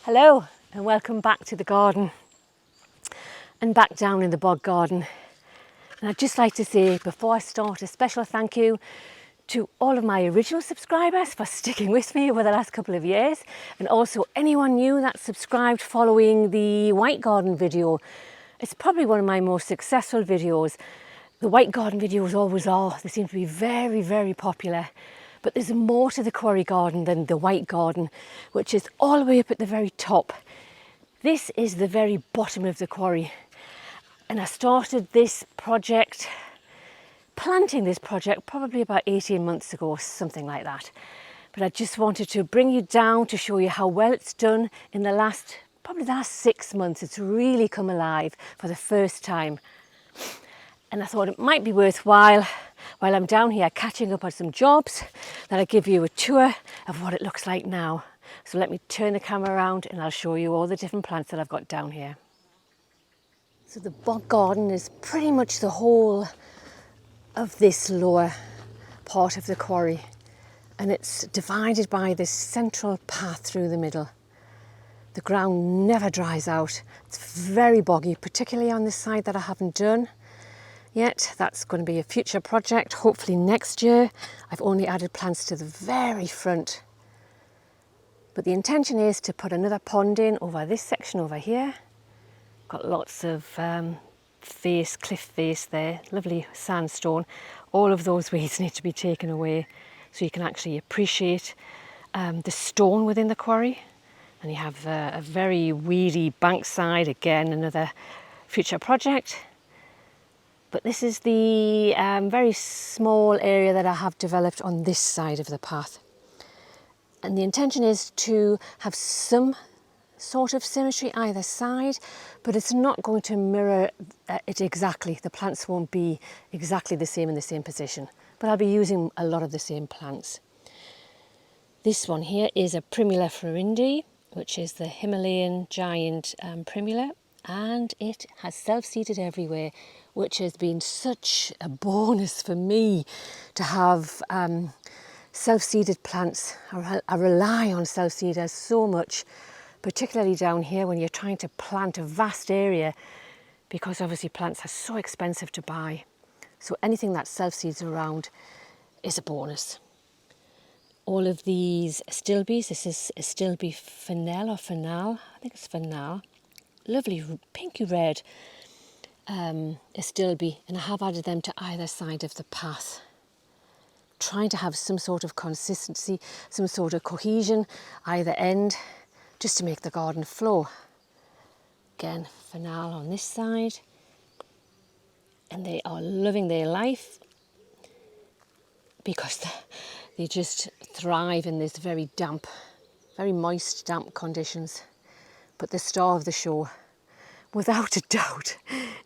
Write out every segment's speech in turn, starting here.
Hello and welcome back to the garden and back down in the bog garden. And I'd just like to say before I start a special thank you to all of my original subscribers for sticking with me over the last couple of years, and also anyone new that subscribed following the white garden video. It's probably one of my most successful videos. The white garden videos always are. They seem to be very, very popular. But there's more to the Quarry garden than the white garden, which is all the way up at the very top. This is the very bottom of the Quarry. And I started this project, planting this project, probably about 18 months ago, something like that. But I just wanted to bring you down to show you how well it's done in probably the last 6 months. It's really come alive for the first time. And I thought it might be worthwhile, while I'm down here catching up on some jobs, that I give you a tour of what it looks like now. So let me turn the camera around and I'll show you all the different plants that I've got down here. So the bog garden is pretty much the whole of this lower part of the Quarry, and it's divided by this central path through the middle. The ground never dries out. It's very boggy, particularly on this side that I haven't done yet. That's going to be a future project, hopefully next year. I've only added plants to the very front. But the intention is to put another pond in over this section over here. Got lots of cliff face there, lovely sandstone. All of those weeds need to be taken away so you can actually appreciate the stone within the Quarry. And you have a very weedy bankside, again another future project. But this is the very small area that I have developed on this side of the path. And the intention is to have some sort of symmetry either side, but it's not going to mirror it exactly. The plants won't be exactly the same in the same position, but I'll be using a lot of the same plants. This one here is a Primula floridii, which is the Himalayan giant primula, and it has self-seeded everywhere, which has been such a bonus for me to have self-seeded plants. I rely on self-seeders so much, particularly down here when you're trying to plant a vast area, because obviously plants are so expensive to buy. So anything that self-seeds around is a bonus. All of these stilbes, this is a stilbe fennel or fennel, I think it's fennel. Lovely pinky red stilbe, and I have added them to either side of the path, trying to have some sort of consistency, some sort of cohesion either end, just to make the garden flow. Again, fennel on this side, and they are loving their life because they just thrive in this very damp, very moist, damp conditions. But the star of the show, without a doubt,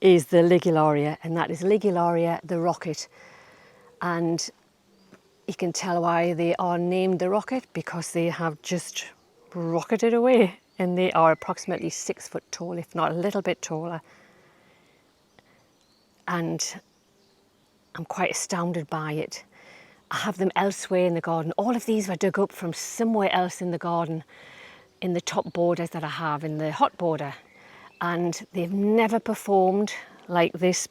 is the Ligularia, and that is Ligularia the rocket. And you can tell why they are named the rocket, because they have just rocketed away, and they are approximately 6 foot tall, if not a little bit taller. And I'm quite astounded by it. I have them elsewhere in the garden. All of these were dug up from somewhere else in the garden, in the top borders that I have, in the hot border. And they've never performed like this,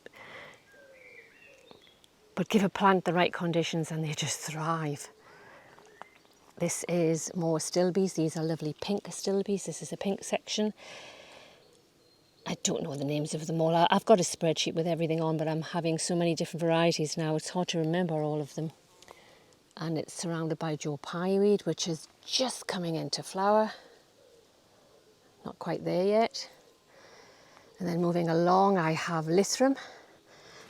but give a plant the right conditions and they just thrive. This is more stilbes. These are lovely pink stilbes. This is a pink section. I don't know the names of them all. I've got a spreadsheet with everything on, but I'm having so many different varieties now, it's hard to remember all of them. And it's surrounded by Joe Pyeweed, which is just coming into flower. Not quite there yet. And then moving along, I have Lythrum.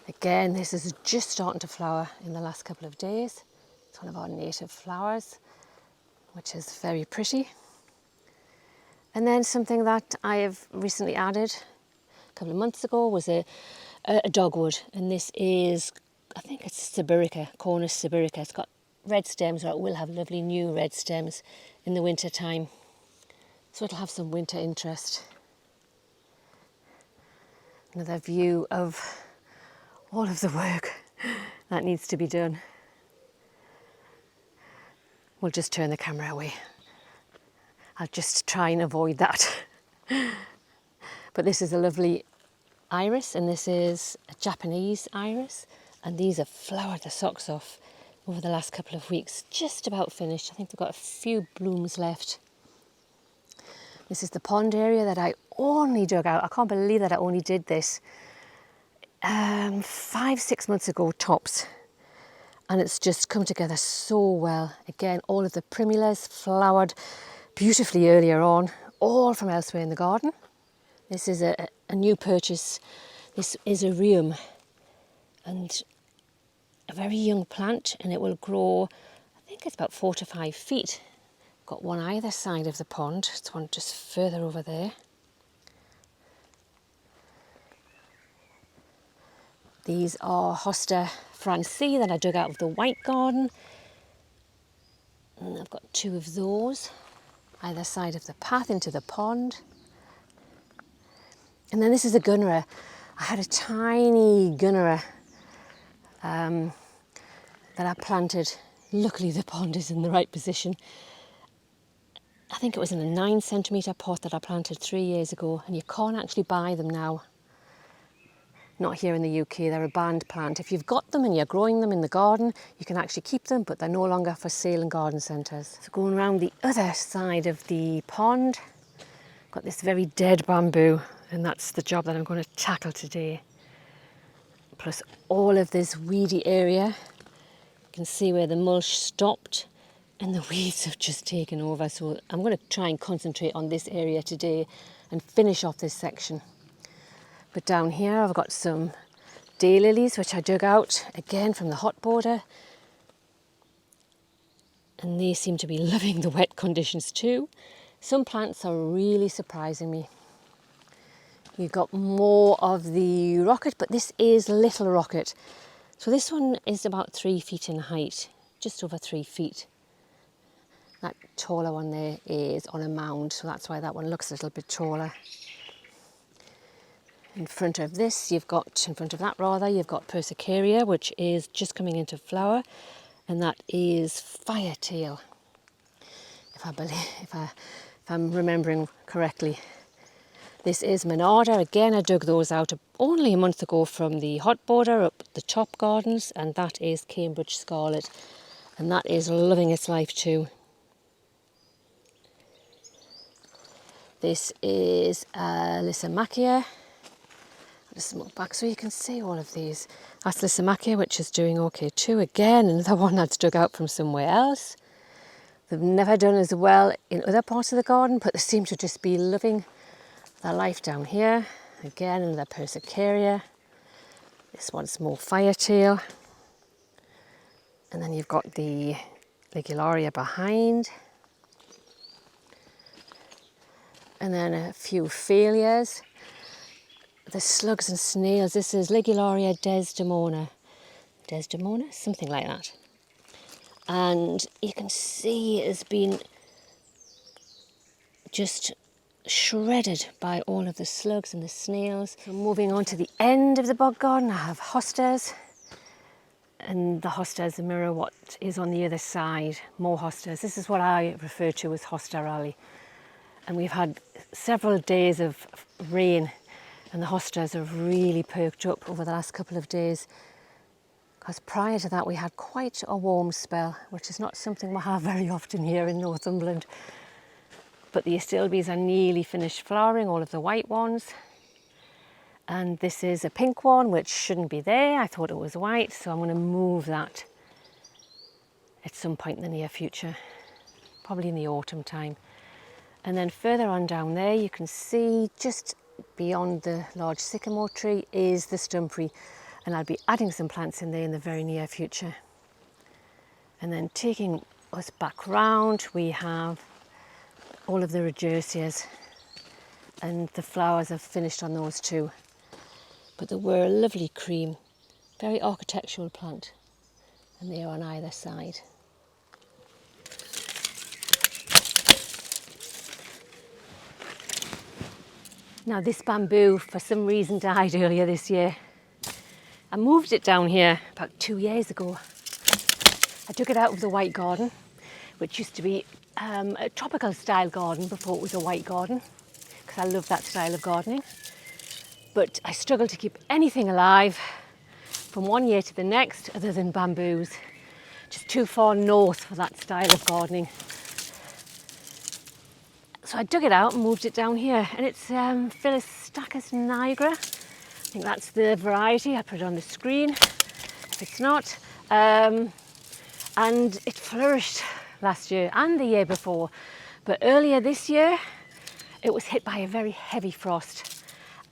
Again, this is just starting to flower in the last couple of days. It's one of our native flowers, which is very pretty. And then something that I have recently added a couple of months ago was a dogwood. And this is, I think it's Sibirica, Cornus Sibirica. It's got red stems, or it will have lovely new red stems in the winter time. So it'll have some winter interest. Another view of all of the work that needs to be done. We'll just turn the camera away. I'll just try and avoid that. But this is a lovely iris, and this is a Japanese iris, and these have flowered the socks off over the last couple of weeks. Just about finished. I think they've got a few blooms left. This is the pond area that I only dug out. I can't believe that I only did this 5-6 months ago tops, and it's just come together so well. Again, all of the primulas flowered beautifully earlier on, all from elsewhere in the garden. This is a new purchase. This is a rheum, and a very young plant, and it will grow, I think it's about 4 to 5 feet. Got one either side of the pond. It's one just further over there. These are Hosta Franci that I dug out of the white garden, and I've got 2 of those either side of the path into the pond. And then this is a gunnera. I had a tiny gunnera that I planted. Luckily the pond is in the right position. I think it was in a 9 centimetre pot that I planted 3 years ago, and you can't actually buy them now. Not here in the UK, they're a banned plant. If you've got them and you're growing them in the garden, you can actually keep them, but they're no longer for sale in garden centres. So going around the other side of the pond, got this very dead bamboo, and that's the job that I'm going to tackle today. Plus all of this weedy area. You can see where the mulch stopped and the weeds have just taken over. So I'm going to try and concentrate on this area today and finish off this section. But down here I've got some daylilies which I dug out again from the hot border, and they seem to be loving the wet conditions too. Some plants are really surprising me. You've got more of the rocket, but this is little rocket. So this one is about 3 feet in height, just over 3 feet. That taller one there is on a mound, so that's why that one looks a little bit taller. In front of that you've got Persicaria, which is just coming into flower, and that is firetail, if I'm remembering correctly. This is Monarda. Again, I dug those out only a month ago from the hot border up the top gardens, and that is Cambridge Scarlet, and that is loving its life too. This is Lysimachia. Just look back so you can see all of these. That's Lysimachia, which is doing okay too. Again, another one that's dug out from somewhere else. They've never done as well in other parts of the garden, but they seem to just be loving their life down here. Again, another Persicaria. This one's more firetail. And then you've got the Ligularia behind. And then a few phalias. The slugs and snails. This is Ligularia Desdemona. Desdemona? Something like that. And you can see it has been just shredded by all of the slugs and the snails. So moving on to the end of the bog garden, I have hostas. And the hostas mirror what is on the other side. More hostas. This is what I refer to as hosta rally. And we've had several days of rain, and the hostas have really perked up over the last couple of days, because prior to that we had quite a warm spell, which is not something we have very often here in Northumberland. But the astilbes are nearly finished flowering, all of the white ones. And this is a pink one, which shouldn't be there. I thought it was white, so I'm going to move that at some point in the near future, probably in the autumn time. And then further on down there, you can see just beyond the large sycamore tree is the stumpery, and I'll be adding some plants in there in the very near future. And then taking us back round, we have all of the regersias, and the flowers have finished on those too. But they were a lovely cream, very architectural plant, and they are on either side. Now this bamboo for some reason died earlier this year. I moved it down here about 2 years ago. I took it out of the white garden, which used to be a tropical style garden before it was a white garden, because I love that style of gardening. But I struggle to keep anything alive from one year to the next other than bamboos. Just too far north for that style of gardening. So I dug it out and moved it down here, and it's Philostachus nigra. I think that's the variety. I put it on the screen if it's not. And it flourished last year and the year before. But earlier this year, it was hit by a very heavy frost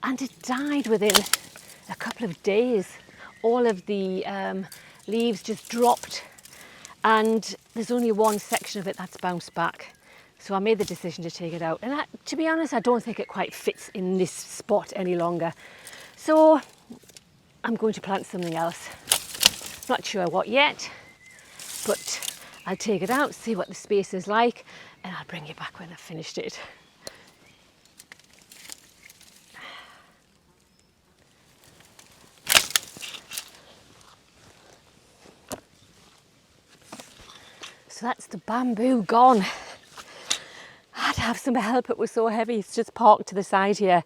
and it died within a couple of days. All of the leaves just dropped, and there's only one section of it that's bounced back. So I made the decision to take it out. And to be honest, I don't think it quite fits in this spot any longer. So I'm going to plant something else. Not sure what yet, but I'll take it out, see what the space is like, and I'll bring you back when I've finished it. So that's the bamboo gone. I had to have some help, it was so heavy. It's just parked to the side here,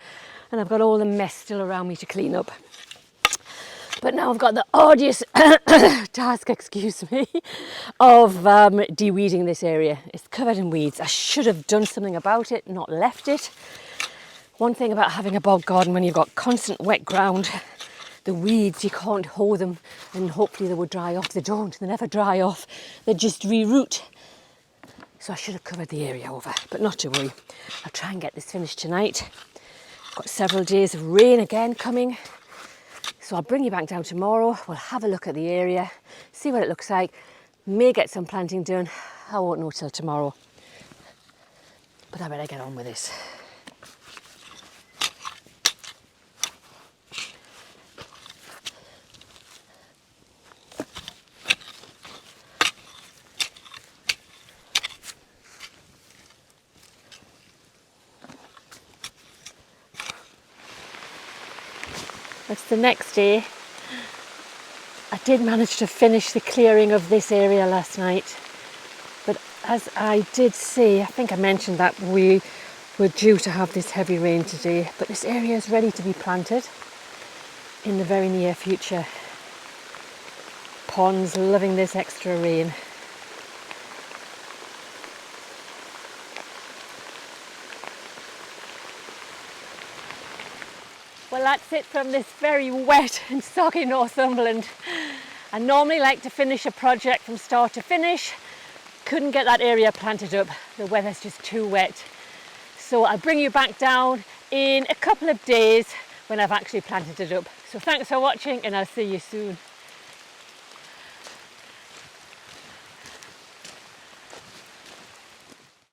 and I've got all the mess still around me to clean up. But now I've got the arduous task, excuse me, of de-weeding this area. It's covered in weeds. I should have done something about it, not left it. One thing about having a bog garden, when you've got constant wet ground, the weeds, you can't hoe them and hopefully they would dry off. They don't, they never dry off. They just reroot. So I should have covered the area over, but not to worry. I'll try and get this finished tonight. Got several days of rain again coming. So I'll bring you back down tomorrow. We'll have a look at the area, see what it looks like. May get some planting done. I won't know till tomorrow. But I better get on with this. That's the next day. I did manage to finish the clearing of this area last night, but as I did say, I think I mentioned that we were due to have this heavy rain today, but this area is ready to be planted in the very near future. Ponds loving this extra rain. Well, that's it from this very wet and soggy Northumberland. I normally like to finish a project from start to finish. Couldn't get that area planted up. The weather's just too wet. So I'll bring you back down in a couple of days when I've actually planted it up. So thanks for watching, and I'll see you soon.